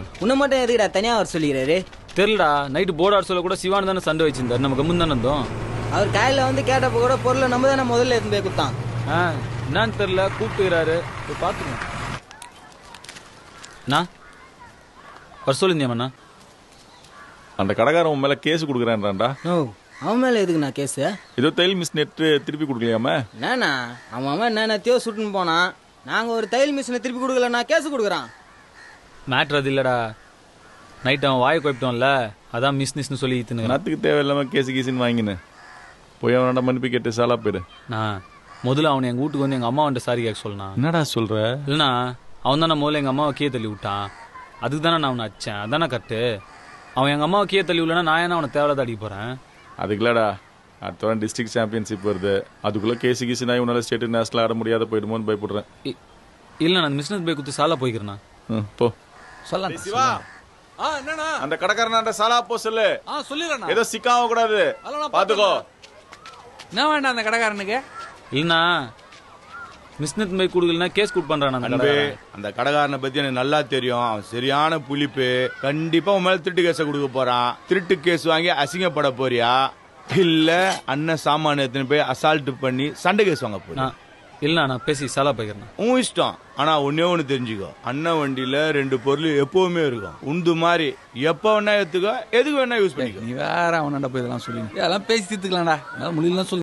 சொல்லு. உன்னை மட்டும் எதுக்குடா தனியா வர சொல்லிக்கிறாரு? தெரியலடா, நைட்டு போர்டு ஆட சொல்ல கூட சிவான் தானே சண்டை வச்சிருந்தாரு, நம்ம கம்முன்னு தானே இருந்தோம். அவர் காலையில் வந்து கேட்டப்போ கூட பொருளை நம்ம தானே முதல்ல எடுத்து போய் கொடுத்தான். என்னன்னு தெரியல, கூப்பிட்டுக்கிறாரு, போய் பார்த்துக்கணும். அண்ணா வர சொல்லியிருந்தியாமண்ணா? அந்த கடைக்காரன் உன் மேல கேஸ் கொடுக்குறேன்றான்டா. நோ, அவன் மேலே எதுக்கு நான் கேஸு? ஏதோ தையல் மிஸ் நெட்டு திருப்பி கொடுக்கலையாம? என்னண்ணா அவன் என்னென்னத்தையோ சுட்டுன்னு போனான். நாங்கள் ஒரு தையல் மிஷினை திருப்பி கொடுக்கல, நான் கேஸு கொடுக்குறான். மேட்ரு அது இல்லைடா, நைட் அவன் வாயை குழப்பிட்டோம்ல, அதான் மிஸ்னு சொல்லி ஈத்துனுங்க. நாத்துக்கு தேவையில்லாம கேஸு கீசுன்னு வாங்கினு போய் அவனோட மன்னிப்பு கேட்டு சாலா போயிடு. நான் முதல்ல அவனை எங்கள் வீட்டுக்கு வந்து எங்கள் அம்மா வந்துட்டு சாரி கேட்க சொல்லணும். என்னடா சொல்ற? இல்லைண்ணா, அவன் தானே முதல்ல எங்கள் அம்மாவை கீழே தள்ளி விட்டான், அதுக்கு தானே நான் அவனை அடித்தேன். அதானே கரெக்டு. அவன் எங்கள் அம்மாவை கீழே தள்ளி விடலன்னா நான் ஏன்னா அவனை தேவையில்லாத அடிக்க போகிறேன். அதுக்குலடா அடுத்த வாரம் டிஸ்ட்ரிக்ட் சாம்பியன்ஷிப் வருது, அதுக்குள்ள கேஸு கீசு நான் உன்னால ஸ்டேட் நேஷனல் ஆட முடியாத போயிடுமோன்னு பயப்படுறேன். இல்லை, நான் மிஸ்னஸ் போய் குத்து சாலா போய்க்கிறேண்ணா. போ சொல்லலாம் சிவா. என்னண்ணா? அந்த கடைக்காரன் சாலா போ சொல்லு. சொல்லிடுறேண்ணா. ஏதோ சிக்காம கூடாது, பாத்துக்கோ. என்ன வேண்டாம் அந்த கடைக்காரனுக்கு? இல்லைண்ணா, மிஸ்னஸ் போய் கொடுக்கலன்னா கேஸ் கூட் பண்ணுறான். அன்பே, அந்த கடைக்காரனை பத்தி எனக்கு நல்லா தெரியும். அவன் சரியான புளிப்பு. கண்டிப்பா உன் மேல திருட்டு கேஸ கொடுக்க போறான். திருட்டு கேஸ் வாங்கி அசிங்கப்பட போறியா, இல்ல அண்ணன் சாமான எத்தனை போய் அசால்ட் பண்ணி சண்டை கேஸ் வாங்க போறியா? இல்லைண்ணா, நான் பேசி சாலா போய்க்கிறேன். உன் இஷ்டம். ஆனா ஒன்னே ஒண்ணு தெரிஞ்சுக்கோ, அண்ணன் வண்டியில 2 பொருள் எப்பவுமே இருக்கும். உந்து மாதிரி எப்ப வேணா எடுத்துக்கோ, எதுக்கு வேணா யூஸ் பண்ணிக்கோ. நீ வேற அவனாண்ட போய் இதெல்லாம் சொல்லி அதெல்லாம் பேசி தீர்த்துக்கலாம்டா. முடியலாம் சொல்லு.